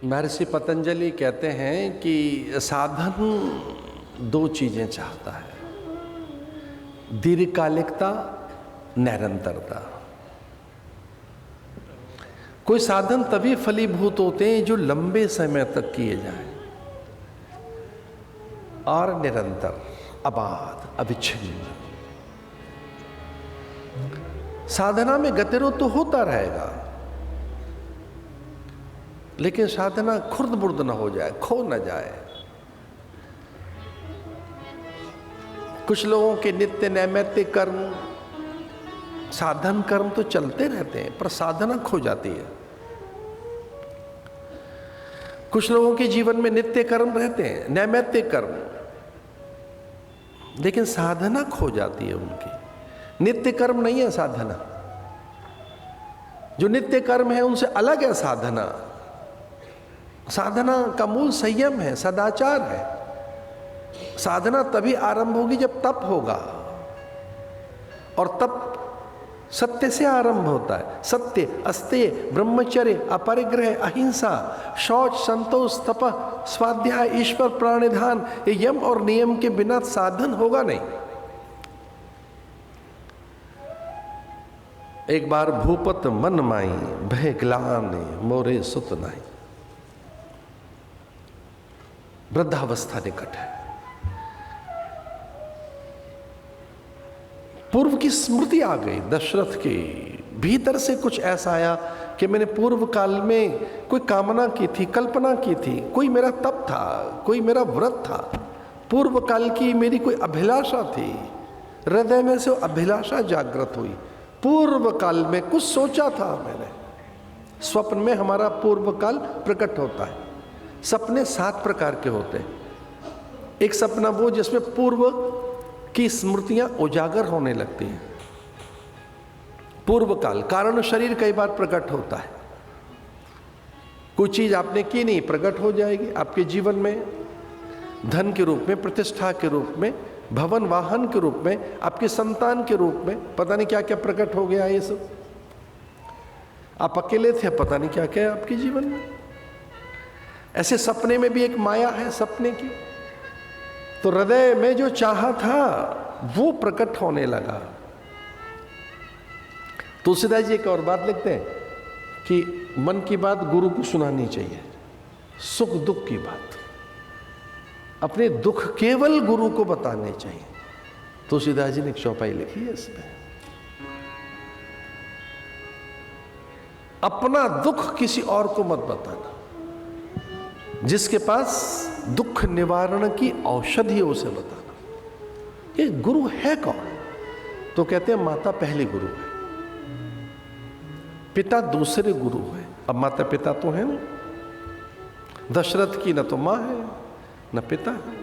महर्षि पतंजलि कहते हैं कि साधन दो चीजें चाहता है, दीर्घकालिकता, निरंतरता। कोई साधन तभी फलीभूत होते हैं जो लंबे समय तक किए जाएं और निरंतर, अबाध, अविच्छिन्न। साधना में गतिरोध तो होता रहेगा, लेकिन साधना खुर्द बुर्द न हो जाए, खो न जाए। कुछ लोगों के नित्य नैमित्तिक कर्म, साधन कर्म तो चलते रहते हैं, पर साधना खो जाती है। कुछ लोगों के जीवन में नित्य कर्म रहते हैं, नैमित्तिक कर्म, लेकिन साधना खो जाती है उनकी। नित्य कर्म नहीं है साधना, जो नित्य कर्म है उनसे अलग है साधना। साधना का मूल संयम है, सदाचार है। साधना तभी आरंभ होगी जब तप होगा, और तप सत्य से आरंभ होता है। सत्य, अस्तेय, ब्रह्मचर्य, अपरिग्रह, अहिंसा, शौच, संतोष, तप, स्वाध्याय, ईश्वर प्राणिधान, ये यम और नियम के बिना साधन होगा नहीं। एक बार भूपत मन माई, भय ग्लानि मोरे सुत नाई। वृद्धावस्था निकट है। पूर्व की स्मृति आ गई दशरथ के भीतर से। कुछ ऐसा आया कि मैंने पूर्व काल में कोई कामना की थी, कल्पना की थी, कोई मेरा तप था, कोई मेरा व्रत था, पूर्व काल की मेरी कोई अभिलाषा थी। हृदय में से अभिलाषा जागृत हुई। पूर्व काल में कुछ सोचा था मैंने। स्वप्न में हमारा पूर्व काल प्रकट होता है। सपने 7 प्रकार के होते हैं। एक सपना वो जिसमें पूर्व की स्मृतियां उजागर होने लगती हैं। पूर्व काल, कारण शरीर कई बार प्रकट होता है। कोई चीज आपने की नहीं, प्रकट हो जाएगी आपके जीवन में, धन के रूप में, प्रतिष्ठा के रूप में, भवन वाहन के रूप में, आपके संतान के रूप में। पता नहीं क्या क्या प्रकट हो गया ये सब। आप अकेले थे, पता नहीं क्या क्या है आपके जीवन में। ऐसे सपने में भी एक माया है सपने की। तो हृदय में जो चाहा था वो प्रकट होने लगा। तुलसीदास जी एक और बात लिखते हैं कि मन की बात गुरु को सुनानी चाहिए, सुख दुख की बात अपने दुख केवल गुरु को बताने चाहिए। तुलसीदास जी ने एक चौपाई लिखी है इसमें, अपना दुख किसी और को मत बताना। जिसके पास दुख निवारण की औषधि है उसे बताना। ये गुरु है कौन? तो कहते हैं माता पहले गुरु है, पिता दूसरे गुरु है। अब माता पिता तो है ना, दशरथ की न तो मां है न पिता है।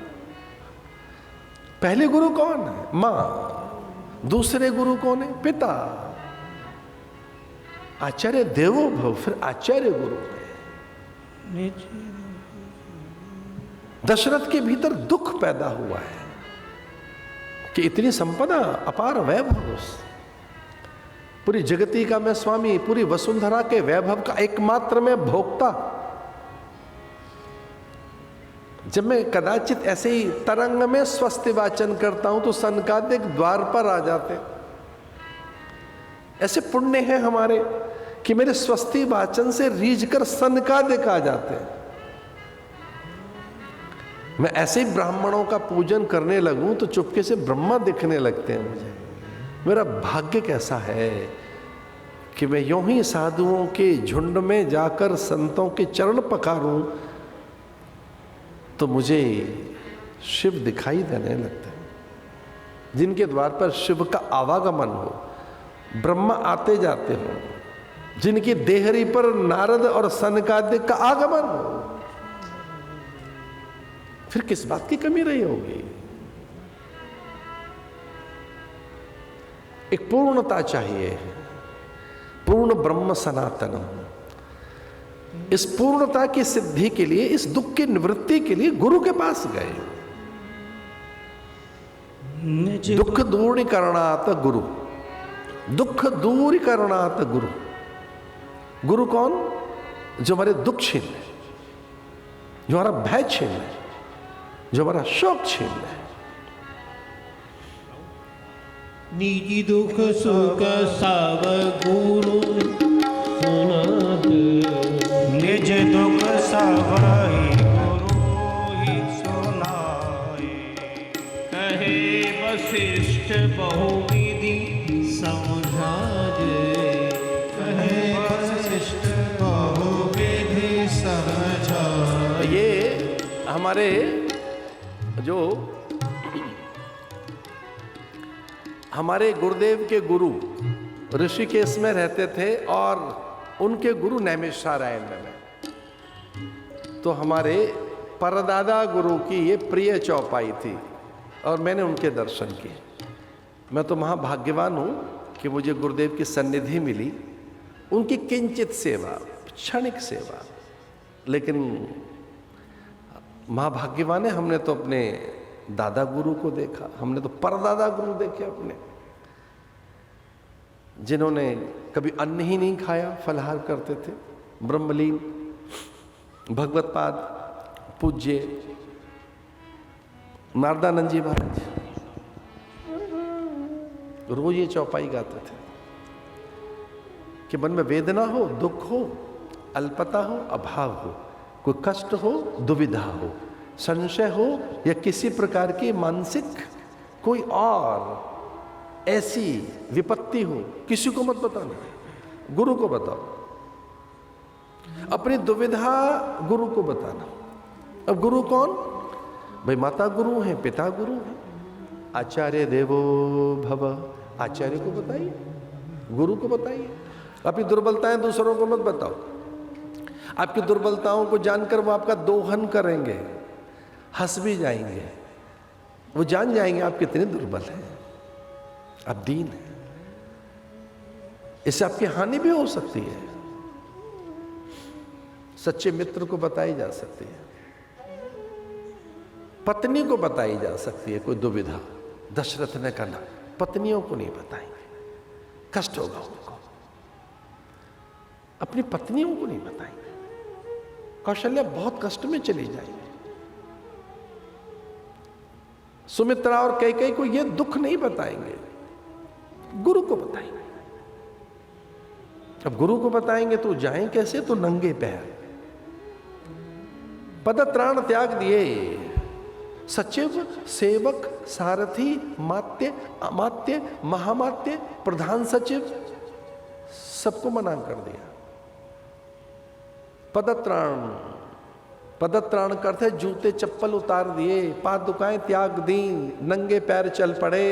पहले गुरु कौन है? मां। दूसरे गुरु कौन है? पिता। आचार्य देवो भव, फिर आचार्य गुरु है। दशरथ के भीतर दुख पैदा हुआ है कि इतनी संपदा, अपार वैभव, पूरी जगती का मैं स्वामी, पूरी वसुंधरा के वैभव का एकमात्र मैं भोक्ता। जब मैं कदाचित ऐसे ही तरंग में स्वस्ति वाचन करता हूं तो सनकादिक द्वार पर आ जाते। ऐसे पुण्य हैं हमारे कि मेरे स्वस्ति वाचन से रीझकर सनकादिक आ जाते हैं। मैं ऐसे ही ब्राह्मणों का पूजन करने लगूं तो चुपके से ब्रह्मा दिखने लगते हैं मुझे। मेरा भाग्य कैसा है कि मैं यूं ही साधुओं के झुंड में जाकर संतों के चरण पखारूं तो मुझे शिव दिखाई देने लगते हैं। जिनके द्वार पर शिव का आवागमन हो, ब्रह्मा आते जाते हो, जिनकी देहरी पर नारद और सनकादिक का आगमन हो, फिर किस बात की कमी रही होगी? एक पूर्णता चाहिए, पूर्ण ब्रह्म सनातनम। इस पूर्णता की सिद्धि के लिए, इस दुख की निवृत्ति के लिए गुरु के पास गए। दुख दूरीकरणात गुरु, दुख दूरीकरणात गुरु। गुरु कौन? जो हमारे दुख छीन ले। जो हमारा भय छीन ले, जो हमारा शौक छीन ले। निजी दुख सुख सब गुरु सुनात, निज दुख सब गुरु ही सुनाए। कहे वशिष्ठ बहुविधि समझाए, कहे वशिष्ठ बहुविधि समझाए। ये हमारे जो हमारे गुरुदेव के गुरु ऋषिकेश में रहते थे और उनके गुरु नैमिषारण्य में। तो हमारे परदादा गुरु की ये प्रिय चौपाई थी और मैंने उनके दर्शन किए। मैं तो महाभाग्यवान हूँ कि मुझे गुरुदेव की सन्निधि मिली, उनकी किंचित सेवा, क्षणिक सेवा। लेकिन महाभाग्यवान है, हमने तो अपने दादा गुरु को देखा, हमने तो परदादा गुरु देखे अपने, जिन्होंने कभी अन्न ही नहीं खाया, फलाहार करते थे। ब्रह्मलीन भगवतपाद पूज्य नारदानंद जी महाराज रोज ये चौपाई गाते थे कि मन में वेदना हो, दुख हो, अल्पता हो, अभाव हो, कोई कष्ट हो, दुविधा हो, संशय हो या किसी प्रकार की मानसिक कोई और ऐसी विपत्ति हो, किसी को मत बताना, गुरु को बताओ। अपनी दुविधा गुरु को बताना। अब गुरु कौन? भाई माता गुरु हैं, पिता गुरु हैं, आचार्य देवो भव, आचार्य को बताइए, गुरु को बताइए। अपनी दुर्बलताएं दूसरों को मत बताओ। आपकी दुर्बलताओं को जानकर वो आपका दोहन करेंगे, हंस भी जाएंगे, वो जान जाएंगे आप कितने दुर्बल हैं, आप दीन हैं। इससे आपकी हानि भी हो सकती है। सच्चे मित्र को बताई जा सकती है, पत्नी को बताई जा सकती है कोई दुविधा। दशरथ ने कहा पत्नियों को नहीं बताएंगे, कष्ट होगा उनको, अपनी पत्नियों को नहीं बताएंगे। कौशल्या बहुत कष्ट में चली जाएंगे। सुमित्रा और कैकेयी को यह दुख नहीं बताएंगे, गुरु को बताएंगे। अब गुरु को बताएंगे तो जाएं कैसे? तो नंगे पैर, पदत्राण त्याग दिए, सचिव, सेवक, सारथी, मात्य, अमात्य, महामात्य, प्रधान सचिव, सबको मना कर दिया। पदत्राण, पदत्राण करते जूते चप्पल उतार दिए, पादुकाएं त्याग दी, नंगे पैर चल पड़े।